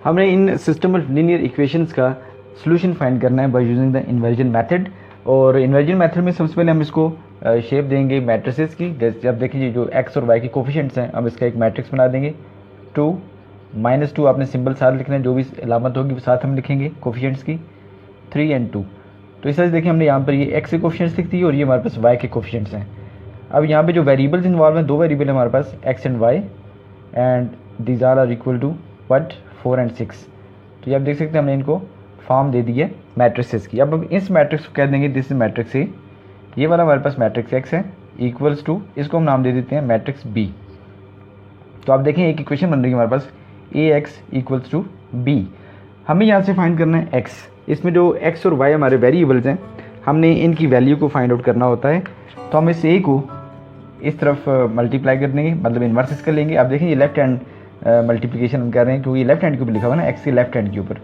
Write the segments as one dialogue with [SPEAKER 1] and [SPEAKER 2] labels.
[SPEAKER 1] हमने इन system of linear equations का solution find करना है by using the inversion method. और इन्वर्जन मेथड में सबसे पहले हम इसको शेप देंगे मैट्रिसेस की। जैसे अब देखिए जो एक्स और वाई के कोफिशिएंट्स हैं, अब इसका एक मैट्रिक्स बना देंगे। 2 -2 आपने सिंबल साथ लिखना है, जो भी अलामत होगी वो साथ हम लिखेंगे कोफिशिएंट्स की। 3 और 2। तो इस तरह से देखिए हमने यहाँ पर ये एक्स के कोफिशिएंट्स लिख दिए और ये हमारे पास वाई के कोफिशिएंट्स हैं। अब यहाँ पे जो वेरिएबल्स इन्वॉल्व हैं, 2 वेरिएबल है हमारे पास, X and Y, and these are equal to what 4 और 6। तो ये आप देख सकते हैं हमने इनको फॉर्म दे दी है मैट्रिसेस की। अब हम इस मैट्रिक्स को कह देंगे दिस इज मैट्रिक्स ए। ये वाला हमारे पास मैट्रिक्स एक्स है इक्वल्स टू, इसको हम नाम दे देते हैं मैट्रिक्स बी। तो आप देखें एक इक्वेशन बन रही है हमारे पास ए एक्स इक्वल्स टू बी। हमें यहाँ से फाइंड करना है एक्स। इसमें जो एक्स और वाई हमारे वेरिएबल्स हैं, हमने इनकी वैल्यू को फाइंड आउट करना होता है। तो हम इस ए को इस तरफ मल्टीप्लाई कर देंगे, मतलब इन्वर्स इसका लेंगे। आप देखें ये लेफ्ट हैंड मल्टीप्लिकेशन हम कर रहे हैं क्योंकि लेफ्ट हैंड के ऊपर लिखा हुआ है ना, एक्स के लेफ्ट हैंड के ऊपर।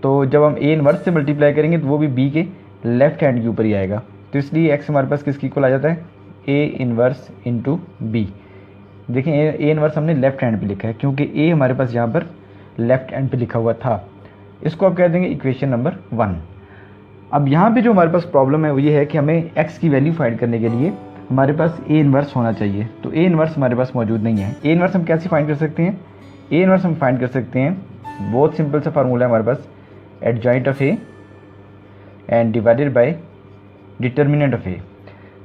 [SPEAKER 1] तो जब हम ए इन्वर्स से मल्टीप्लाई करेंगे तो वो भी बी के लेफ्ट हैंड के ऊपर ही आएगा। तो इसलिए एक्स हमारे पास किसकी इक्वल आ जाता है, ए इन्वर्स इंटू बी। देखें ए इन्वर्स हमने लेफ्ट हैंड पे लिखा है क्योंकि ए हमारे पास यहाँ पर लेफ्ट हैंड पे लिखा हुआ था। इसको आप कह देंगे इक्वेशन नंबर 1। अब यहाँ पे जो हमारे पास प्रॉब्लम है वो ये है कि हमें एक्स की वैल्यू फाइंड करने के लिए हमारे पास ए इन्वर्स होना चाहिए। तो ए इन्वर्स हमारे पास मौजूद नहीं है। ए इन्वर्स हम कैसे फाइंड कर सकते हैं, ए इन्वर्स हम फाइंड कर सकते हैं, बहुत सिंपल सा फार्मूला है हमारे पास, adjoint of A and divided by determinant of A.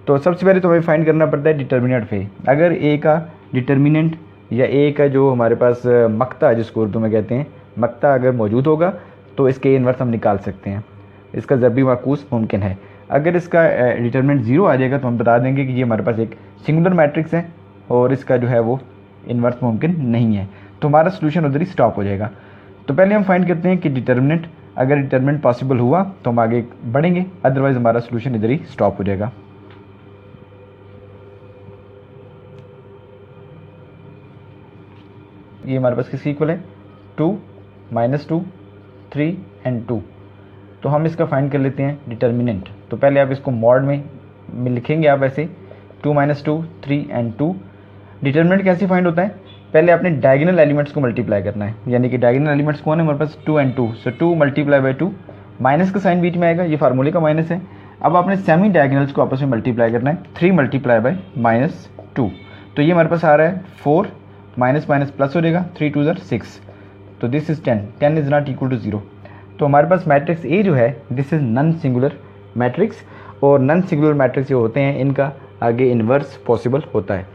[SPEAKER 1] तो सबसे पहले तो हमें फाइंड करना पड़ता है डिटर्मिनेंट ऑफ ए। अगर ए का डिटर्मिनेंट या ए का जो हमारे पास मक्ता जिसको उर्दू में कहते हैं मक्ता अगर मौजूद होगा तो इसके इन्वर्स हम निकाल सकते हैं। इसका ज़रबी माकूस मुमकिन है। अगर इसका डिटर्मिनेंट 0 आ जाएगा तो हम बता देंगे कि ये हमारे पास एक सिंगुलर मैट्रिक्स है और इसका जो है वो इन्वर्स मुमकिन नहीं है। तो हमारा सोल्यूशन उधर ही स्टॉप हो जाएगा। तो पहले हम फाइंड करते हैं कि डिटर्मिनेंट, अगर डिटर्मिनेंट पॉसिबल हुआ तो हम आगे बढ़ेंगे, अदरवाइज हमारा सोल्यूशन इधर ही स्टॉप हो जाएगा। ये हमारे पास किसकी इक्वल है, 2 -2 3 और 2। तो हम इसका फाइंड कर लेते हैं डिटर्मिनेंट। तो पहले आप इसको मॉड में लिखेंगे आप ऐसे 2 -2 3 और 2। डिटर्मिनेंट कैसे फाइंड होता है, पहले आपने डायगोनल एलिमेंट्स को मल्टीप्लाई करना है, यानी कि डायगोनल एलिमेंट्स कौन है हमारे पास 2 और 2। सो 2 × 2, माइनस का साइन बीच में आएगा, ये फार्मूले का माइनस है। अब आपने सेमी डायगोनल्स को आपस में मल्टीप्लाई करना है, 3 × -2। तो ये हमारे पास आ रहा है 4, माइनस माइनस प्लस हो जाएगा, 3 2 6। तो this is 10, 10 is not equal to 0। तो हमारे पास मैट्रिक्स ए जो है this is non singular matrix, और नॉन सिंगुलर मैट्रिक्स जो होते हैं इनका आगे इन्वर्स पॉसिबल होता है।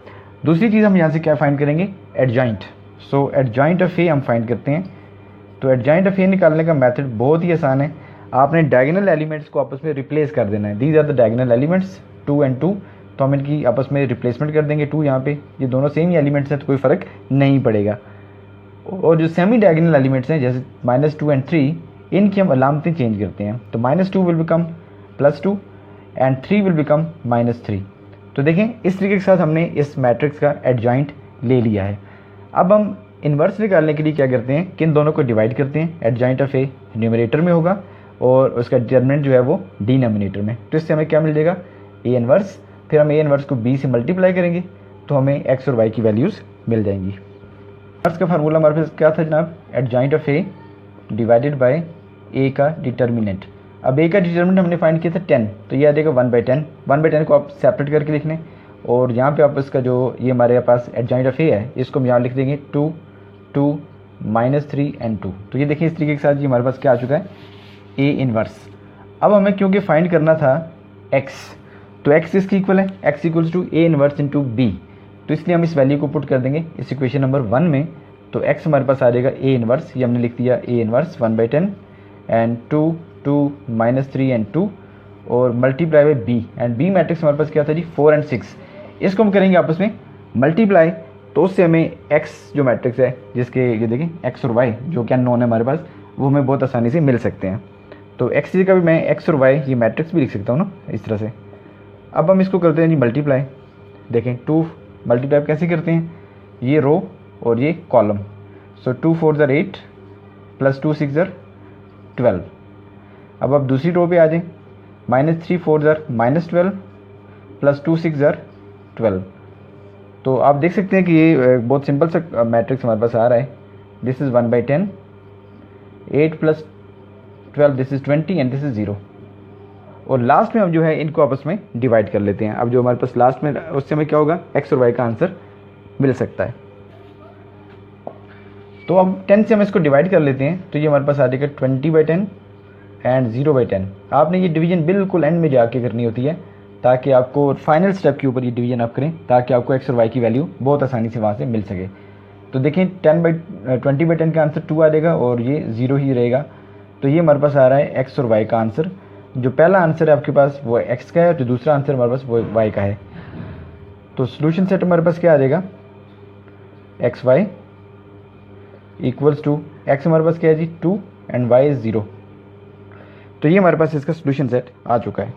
[SPEAKER 1] दूसरी चीज़ हम यहाँ से क्या फाइंड करेंगे, एडजॉइंट। सो एडजॉइंट ऑफ ए हम फाइंड करते हैं। तो एडजॉइंट ऑफ ए निकालने का मेथड बहुत ही आसान है। आपने डायगोनल एलिमेंट्स को आपस में रिप्लेस कर देना है। These are the diagonal elements 2 और 2। तो हम इनकी आपस में रिप्लेसमेंट कर देंगे। 2 यहाँ पे, ये दोनों सेम ही एलिमेंट्स हैं तो कोई फ़र्क नहीं पड़ेगा। और जो सेमी डायगोनल एलिमेंट्स हैं जैसे -2 और 3, इनकी हम अलामतें चेंज करते हैं। तो -2 will become +2 and 3 will become -3। तो देखें इस तरीके के साथ हमने इस मैट्रिक्स का एडजॉइंट ले लिया है। अब हम इन्वर्स निकालने के लिए क्या करते हैं, किन दोनों को डिवाइड करते हैं। एडजॉइंट ऑफ ए न्यूमरेटर में होगा और उसका डिटर्मिनेंट जो है वो डिनोमिनेटर में। तो इससे हमें क्या मिल जाएगा, ए इन्वर्स। फिर हम ए इन्वर्स को बी से मल्टीप्लाई करेंगे तो हमें एक्स और वाई की वैल्यूज़ मिल जाएंगी। इन्वर्स का फार्मूला हमारे पास क्या था जनाब, adjoint of A divided by A का डिटर्मिनेंट। अब ए का डिटर्मिनेंट हमने फाइंड किया था 10, तो ये आ जाएगा 1/10। 1/10 को आप सेपरेट करके लिख लें और यहाँ पे आप इसका जो ये हमारे पास एडजॉइंट ऑफ ए है इसको हम यहाँ लिख देंगे 2 2 -3 और 2। तो ये देखिए इस तरीके के साथ ये हमारे पास क्या आ चुका है, ए इन्वर्स। अब हमें क्योंकि फाइंड करना था एक्स, तो एक्स इसकी इक्वल है, X equals to A inverse into B. तो इसलिए हम इस वैल्यू को पुट कर देंगे इस इक्वेशन नंबर 1 में। तो एक्स हमारे पास आ जाएगा ए इन्वर्स, ये हमने लिख दिया ए इन्वर्स 1/10 एंड 2 2 -3 और 2 और multiply by B. And B matrix हमारे पास क्या था जी 4 और 6। इसको हम करेंगे आपस में मल्टीप्लाई, तो उससे हमें एक्स जो मैट्रिक्स है जिसके ये देखें एक्स और वाई जो क्या नॉन है हमारे पास, वो हमें बहुत आसानी से मिल सकते हैं। तो एक्स की जगह भी मैं एक्स और वाई ये मैट्रिक्स भी लिख सकता हूँ ना इस तरह से। अब हम इसको करते हैं जी मल्टीप्लाई। देखें 2 मल्टीप्लाई कैसे करते हैं, ये रो और ये कॉलम। सो 2 4 = 8 +2 6 = 12। अब आप दूसरी रो पे आ जाएं, -3 4 = -12 +2 6 = 12। तो आप देख सकते हैं कि ये बहुत सिंपल सा मैट्रिक्स हमारे पास आ रहा है। This is 1/10 8 + 12 this is 20 and this is 0। और लास्ट में हम जो है इनको आपस में डिवाइड कर लेते हैं। अब जो हमारे पास लास्ट में उससे हमें क्या होगा, एक्स और वाई का आंसर मिल सकता है। तो अब 10 से हम इसको डिवाइड कर लेते हैं, तो ये हमारे पास आ जाएगा 20/10 एंड 0/10। आपने ये डिवीजन बिल्कुल एंड में जाके करनी होती है, ताकि आपको फाइनल स्टेप के ऊपर ये डिवीजन आप करें, ताकि आपको एक्स और वाई की वैल्यू बहुत आसानी से वहाँ से मिल सके। तो देखें 20/10 का आंसर 2 आ जाएगा और ये 0 ही रहेगा। तो ये हमारे पास आ रहा है एक्स और वाई का आंसर। जो पहला आंसर है आपके पास वो एक्स का है, जो दूसरा आंसर हमारे पास वो वाई का है। तो सोल्यूशन सेट हमारे पास क्या आ जाएगा, X Y equals to, X हमारे पास क्या है जी 2 एंड वाई इज़ 0। तो ये हमारे पास इसका सोल्यूशन सेट आ चुका है।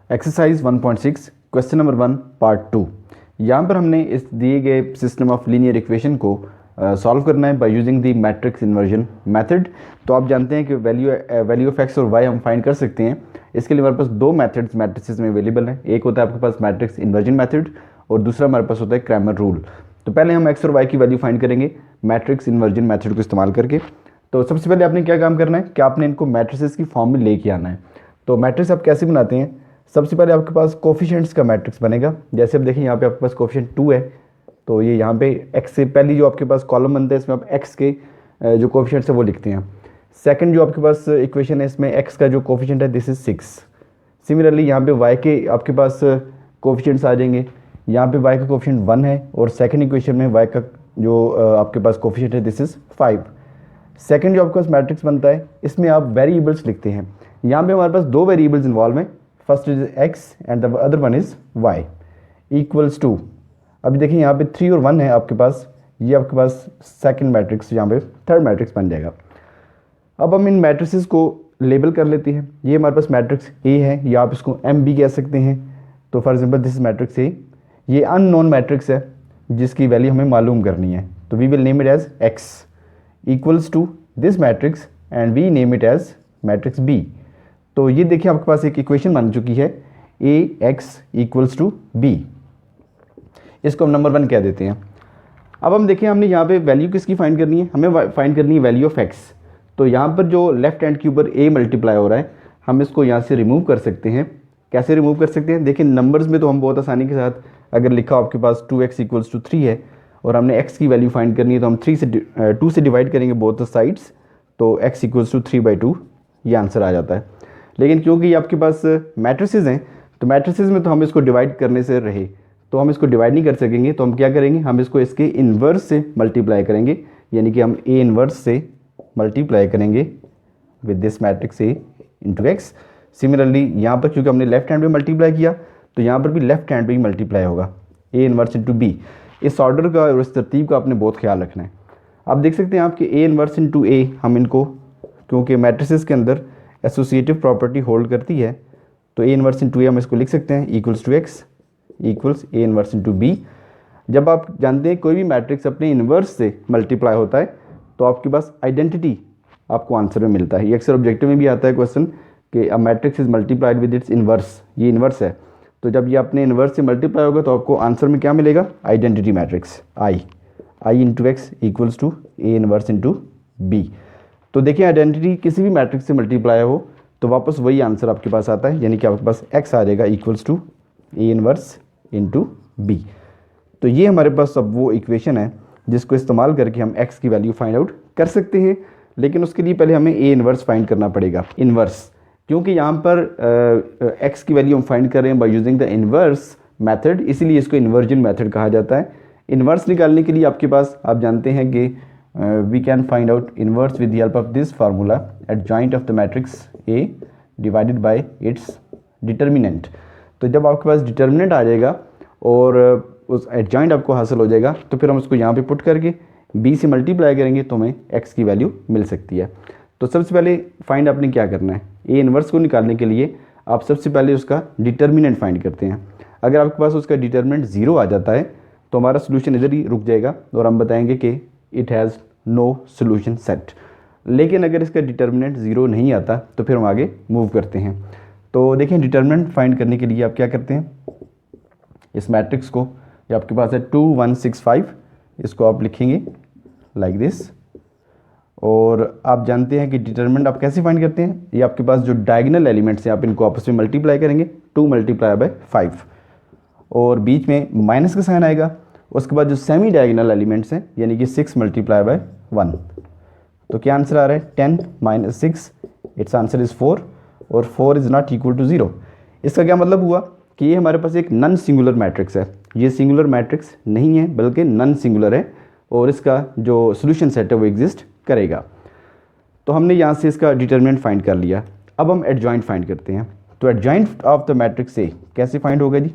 [SPEAKER 1] Exercise 1.6 question number 1 part 2। यहाँ पर हमने इस दिए गए सिस्टम ऑफ लीनियर इक्वेशन को सॉल्व करना है by using the matrix inversion method. तो आप जानते हैं कि वैल्यू ऑफ एक्स और वाई हम फाइंड कर सकते हैं। इसके लिए हमारे पास दो मेथड्स मैट्रिसेस में अवेलेबल हैं। एक होता है आपके पास मैट्रिक्स इन्वर्जन मेथड और दूसरा हमारे पास होता है क्रैमर रूल। तो पहले हम एक्स और वाई की वैल्यू फाइंड करेंगे मैट्रिक्स इन्वर्जन मेथड को इस्तेमाल करके। तो सबसे पहले आपने क्या काम करना है कि आपने इनको मैट्रिसेस की फॉर्म में लेके आना है। तो मैट्रिक्स आप कैसे बनाते हैं, सबसे पहले आपके पास कोफिशिएंट्स का मैट्रिक्स बनेगा। जैसे आप देखें यहाँ पे आपके पास कोफिशिएंट 2 है, तो ये यहाँ पे x से पहली जो आपके पास कॉलम बनता है इसमें आप x के जो कोफिशिएंट्स है वो लिखते हैं। सेकंड जो आपके पास इक्वेशन है इसमें x का जो कोफिशिएंट है दिस इज 6। सिमिलरली यहाँ पे y के आपके पास कोफिशिएंट्स आ जाएंगे। यहाँ पे y का कोफिशिएंट 1 है और सेकंड इक्वेशन में y का जो आपके पास कोफिशिएंट है दिस इज 5। सेकंड जो आपके पास मैट्रिक्स बनता है इसमें आप वेरिएबल्स लिखते हैं। यहाँ पे हमारे पास दो वेरिएबल्स इन्वॉल्व हैं, first is x and the other one is y equals to. अभी देखिए यहाँ पे 3 और 1 है आपके पास, ये आपके पास सेकंड मैट्रिक्स, यहाँ पे थर्ड मैट्रिक्स बन जाएगा। अब हम इन मैट्रिसेस को लेबल कर लेते हैं। ये हमारे पास मैट्रिक्स ए है या आप इसको एम बी कह सकते हैं। तो for example this is matrix A, ये अननोन मैट्रिक्स है जिसकी वैल्यू हमें मालूम करनी है। तो we will name it as X equals to this matrix and we name it as matrix B. तो ये देखिए आपके पास एक इक्वेशन बन चुकी है ए एक्स इक्वल्स टू बी। इसको हम नंबर 1 कह देते हैं। अब हम देखें हमने यहाँ पे वैल्यू किसकी फाइंड करनी है, हमें फाइंड करनी है वैल्यू ऑफ एक्स। तो यहाँ पर जो लेफ्ट हैंड के ऊपर ए मल्टीप्लाई हो रहा है हम इसको यहाँ से रिमूव कर सकते हैं। कैसे रिमूव कर सकते हैं, देखिए नंबर्स में तो हम बहुत आसानी के साथ, अगर लिखा हो आपके पास 2x इक्वल्स टू 3 है और हमने x की वैल्यू फाइंड करनी है तो हम 2 से डिवाइड करेंगे बोथ द साइड्स, तो x इक्वल्स टू 3/2 ये आंसर आ जाता है। लेकिन क्योंकि ये आपके पास मैट्रिसेस हैं तो मैट्रिसेस में तो हम इसको डिवाइड करने से रहे, तो हम इसको डिवाइड नहीं कर सकेंगे। तो हम क्या करेंगे, हम इसको इसके इन्वर्स से मल्टीप्लाई करेंगे, यानी कि हम ए इन्वर्स से मल्टीप्लाई करेंगे with this matrix A into x. Similarly यहाँ पर क्योंकि हमने लेफ्ट हैंड पे मल्टीप्लाई किया तो यहाँ पर भी लेफ्ट हैंड पे ही मल्टीप्लाई होगा, ए इन्वर्स इंटू बी। इस ऑर्डर का और इस तरतीब का आपने बहुत ख्याल रखना है। आप देख सकते हैं आपके ए इन्वर्स इंटू ए, हम इनको क्योंकि मैट्रिसेस के अंदर एसोसिएटिव प्रॉपर्टी होल्ड करती है तो ए इन्वर्स इंटू ए हम इसको लिख सकते हैं equals to X equals A inverse into B. जब आप जानते हैं कोई भी मैट्रिक्स अपने इन्वर्स से मल्टीप्लाई होता है तो आपके पास आइडेंटिटी आपको आंसर में मिलता है। ये अक्सर ऑब्जेक्टिव में भी आता है क्वेश्चन कि a matrix is multiplied with its inverse, ये इन्वर्स है। तो जब ये अपने इन्वर्स से मल्टीप्लाई होगा तो आपको आंसर में क्या मिलेगा, identity matrix I into X equals to A inverse into B. तो देखिए आइडेंटिटी किसी भी मैट्रिक्स से मल्टीप्लाई हो तो वापस वही आंसर आपके पास आता है, यानी कि आपके पास एक्स आ जाएगा equals to A inverse into B. तो ये हमारे पास अब वो इक्वेशन है जिसको इस्तेमाल करके हम x की वैल्यू फाइंड आउट कर सकते हैं। लेकिन उसके लिए पहले हमें ए इन्वर्स फाइंड करना पड़ेगा, इन्वर्स, क्योंकि यहाँ पर x की वैल्यू हम फाइंड कर रहे हैं by using the inverse method, इसीलिए इसको इन्वर्जन मेथड कहा जाता है। इन्वर्स निकालने के लिए आपके पास आप जानते हैं कि we can find out inverse with the help of this formula adjoint of the matrix A divided by its determinant. तो जब आपके पास डिटर्मिनेंट आ जाएगा और उस एडजॉइंट आपको हासिल हो जाएगा तो फिर हम उसको यहाँ पे पुट करके b से मल्टीप्लाई करेंगे तो हमें x की वैल्यू मिल सकती है। तो सबसे पहले फाइंड आपने क्या करना है, ए इन्वर्स को निकालने के लिए आप सबसे पहले उसका डिटर्मिनेंट फाइंड करते हैं। अगर आपके पास उसका डिटर्मिनेंट 0 आ जाता है तो हमारा सोल्यूशन इधर ही रुक जाएगा और हम बताएंगे कि it has no solution set. लेकिन अगर इसका डिटर्मिनेंट 0 नहीं आता तो फिर हम आगे मूव करते हैं। तो देखें डिटर्मिनेंट फाइंड करने के लिए आप क्या करते हैं, इस मैट्रिक्स को, ये आपके पास है 2 1 6 5,
[SPEAKER 2] इसको आप लिखेंगे लाइक दिस। और आप जानते हैं कि डिटरमिनेंट आप कैसे फाइंड करते हैं, ये आपके पास जो डायगोनल एलिमेंट्स हैं आप इनको आपस में मल्टीप्लाई करेंगे, 2 मल्टीप्लाई बाय 5 और बीच में माइनस का साइन आएगा। उसके बाद जो सेमी डायगोनल एलिमेंट्स हैं यानी कि 6 मल्टीप्लाई बाय 1, तो क्या आंसर आ रहा है 10 माइनस 6, इट्स आंसर इज़ 4 और 4 इज़ नॉट इक्वल टू 0। इसका क्या मतलब हुआ कि ये हमारे पास एक नॉन सिंगुलर मैट्रिक्स है, ये सिंगुलर मैट्रिक्स नहीं है बल्कि नॉन सिंगुलर है और इसका जो सोल्यूशन सेट है वो एग्जिस्ट करेगा। तो हमने यहाँ से इसका डिटरमिनेंट फाइंड कर लिया। अब हम एडजॉइंट फाइंड करते हैं। तो एडजॉइंट ऑफ द मैट्रिक्स ए कैसे फाइंड होगा जी?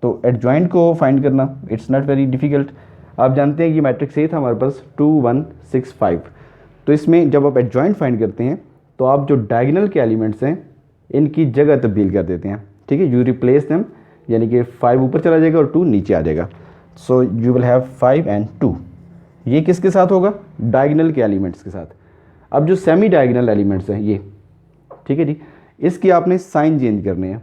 [SPEAKER 2] तो एडजॉइंट को फाइंड करना इट्स नॉट वेरी डिफिकल्ट। आप जानते हैं कि मैट्रिक्स ए था हमारे पास 2 1 6 5। तो इसमें जब आप एडजॉइंट फाइंड करते हैं तो आप जो डायगोनल के एलिमेंट्स हैं इनकी जगह तब्दील कर देते हैं, ठीक है, यू रिप्लेस देम, यानी कि 5 ऊपर चला जाएगा और 2 नीचे आ जाएगा। So you will have 5 and 2। ये किसके साथ होगा? डायगोनल के एलिमेंट्स के साथ। अब जो सेमी डायगोनल एलिमेंट्स हैं ये, ठीक है जी, इसकी आपने साइन चेंज करने हैं।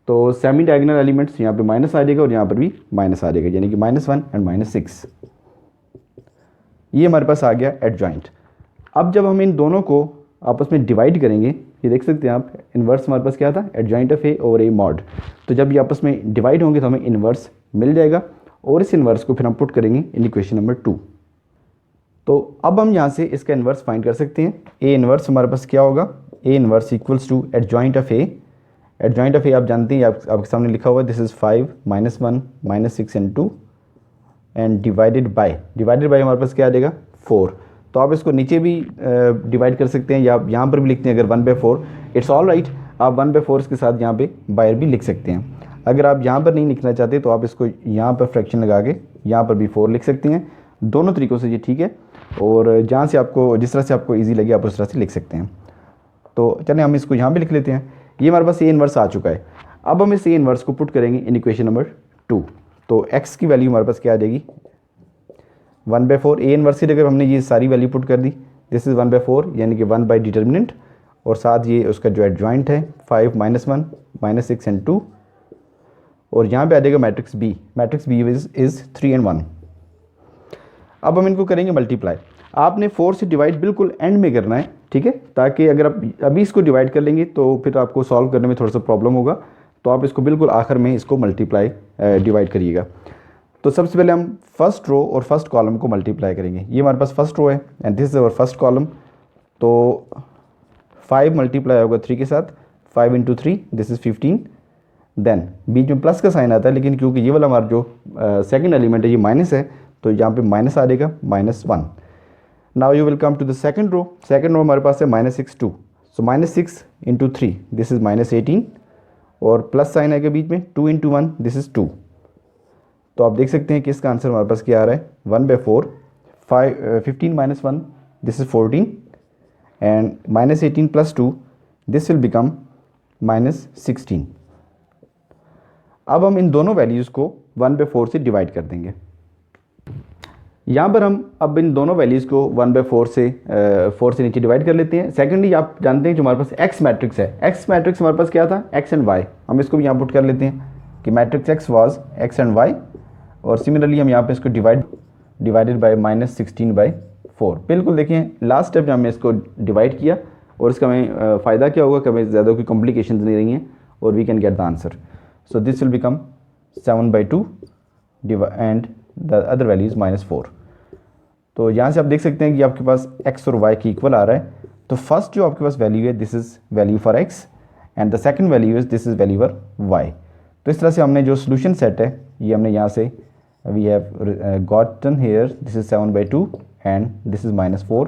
[SPEAKER 2] तो सेमी डायगोनल एलिमेंट्स यहाँ पे माइनस आ जाएगा और यहाँ पर भी माइनस आ जाएगा, यानी कि -1 एंड -6। ये हमारे पास आ गया एडजॉइंट। अब जब हम इन दोनों को आपस में डिवाइड करेंगे, ये देख सकते हैं आप, इन्वर्स हमारे पास क्या था? एडजॉइंट ऑफ ए और ए मॉड। तो जब ये आपस में डिवाइड होंगे तो हमें इन्वर्स मिल जाएगा और इस इन्वर्स को फिर हम पुट करेंगे इन इक्वेशन नंबर 2। तो अब हम यहाँ से इसका इन्वर्स फाइंड कर सकते हैं। ए इन्वर्स हमारे पास क्या होगा? A inverse equals to adjoint of A. Adjoint of A आप जानते हैं, आपके सामने लिखा हुआ है, this is 5 -1 -6 and 2 and divided by हमारे पास क्या आ जाएगा? 4। तो आप इसको नीचे भी डिवाइड कर सकते हैं या आप यहाँ पर भी लिखते हैं अगर 1/4, इट्स ऑल राइट। आप 1/4 के साथ यहाँ पे बायर भी लिख सकते हैं। अगर आप यहाँ पर नहीं लिखना चाहते तो आप इसको यहाँ पर फ्रैक्शन लगा के यहाँ पर भी 4 लिख सकते हैं। दोनों तरीक़ों से ये ठीक है, और जहाँ से आपको, जिस तरह से आपको ईजी लगे आप उस तरह से लिख सकते हैं। तो चलें हम इसको यहाँ पे लिख लेते हैं। ये हमारे पास ए इन्वर्स आ चुका है। अब हम इस ए इन्वर्स को पुट करेंगे इन इक्वेशन नंबर 2। तो x की वैल्यू हमारे पास क्या आ जाएगी? 1/4। ए इन्वर्स की जगह हमने ये सारी वैल्यू पुट कर दी, दिस इज़ 1/4 यानी कि 1 बाई डिटर्मिनेंट, और साथ ये उसका जो एडजॉइंट है 5 -1 -6 एंड 2, और यहाँ पे आ जाएगा matrix B. Matrix B is 3 and 1। अब हम इनको करेंगे मल्टीप्लाई। आपने 4 से डिवाइड बिल्कुल एंड में करना है, ठीक है, ताकि अगर आप अभी इसको डिवाइड कर लेंगे तो फिर आपको सॉल्व करने में थोड़ा सा प्रॉब्लम होगा। तो आप इसको बिल्कुल आखिर में इसको मल्टीप्लाई डिवाइड करिएगा। तो सबसे पहले हम फर्स्ट रो और फर्स्ट कॉलम को मल्टीप्लाई करेंगे। ये हमारे पास फर्स्ट रो है and this is our first column. तो 5 मल्टीप्लाई होगा 3 के साथ, 5 × 3 दिस इज़ 15। देन बीच में प्लस का साइन आता है, लेकिन क्योंकि ये वाला हमारा जो सेकंड एलिमेंट है ये माइनस है तो यहाँ पे माइनस आ जाएगा, -1। Now you will come to the second row. Second row हमारे पास है -6 2। सो -6 × 3 दिस इज़ -18 और प्लस साइन है के बीच में, 2 × 1 दिस इज़ 2। तो आप देख सकते हैं कि इसका आंसर हमारे पास क्या आ रहा है? 1/4। 15 - 1 this is 14 and -18 + 2 this will become -16। अब हम इन दोनों वैल्यूज़ को 1/4 से डिवाइड कर देंगे। यहाँ पर हम अब इन दोनों वैल्यूज़ को 1/4 से 4 से नीचे डिवाइड कर लेते हैं। सेकेंडली आप जानते हैं जो हमारे पास एक्स मैट्रिक्स है, एक्स मैट्रिक्स हमारे पास क्या था? X and Y. हम इसको भी यहाँ पुट कर लेते हैं कि matrix X was X and Y, और सिमिलरली हम यहाँ पे इसको डिवाइडेड बाय -16/4। बिल्कुल देखिए लास्ट स्टेप में हमने इसको डिवाइड किया और इसका हमें फ़ायदा क्या होगा कि हमें ज़्यादा कोई कॉम्प्लिकेशन नहीं रही हैं और we can get the answer. So this will become 7/2 and the other value is -4। तो यहाँ से आप देख सकते हैं कि आपके पास x और y की इक्वल आ रहा है। तो फर्स्ट जो आपके पास वैल्यू है this is value for x and the second value is this is value for y। तो इस तरह से हमने जो सोल्यूशन सेट है ये हमने यहाँ से we have gotten here, this is 7/2 and this is -4।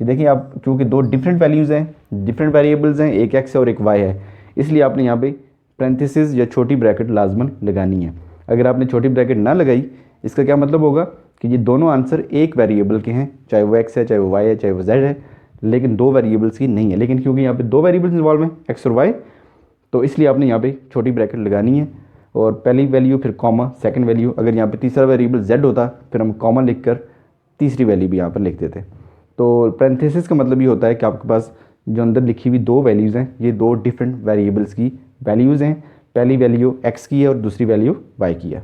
[SPEAKER 2] ये देखिए आप, क्योंकि दो डिफरेंट वैल्यूज़ हैं, डिफरेंट वेरिएबल्स हैं, एक x है और एक y है, इसलिए आपने यहाँ पे पैरेंथेसिस या छोटी ब्रैकेट लाजमन लगानी है। अगर आपने छोटी ब्रैकेट ना लगाई इसका क्या मतलब होगा कि ये दोनों आंसर एक वेरिएबल के हैं, चाहे वो x है, चाहे वो y है, चाहे वो z है, लेकिन दो वेरिएबल्स की नहीं है। लेकिन क्योंकि यहाँ पे दो वेरिएबल्स इन्वॉल्व हैं x और y, तो इसलिए आपने यहाँ पे छोटी ब्रैकेट लगानी है और पहली वैल्यू फिर कॉमा सेकंड वैल्यू। अगर यहाँ पे तीसरा वेरिएबल z होता फिर हम कॉमा लिख कर तीसरी वैल्यू भी यहाँ पर लिख देते। तो पैरेंथेसिस का मतलब ये होता है कि आपके पास जो अंदर लिखी हुई दो वैल्यूज़ हैं ये दो डिफरेंट वेरिएबल्स की वैल्यूज़ हैं। पहली वैल्यू x की है और दूसरी वैल्यू y की है।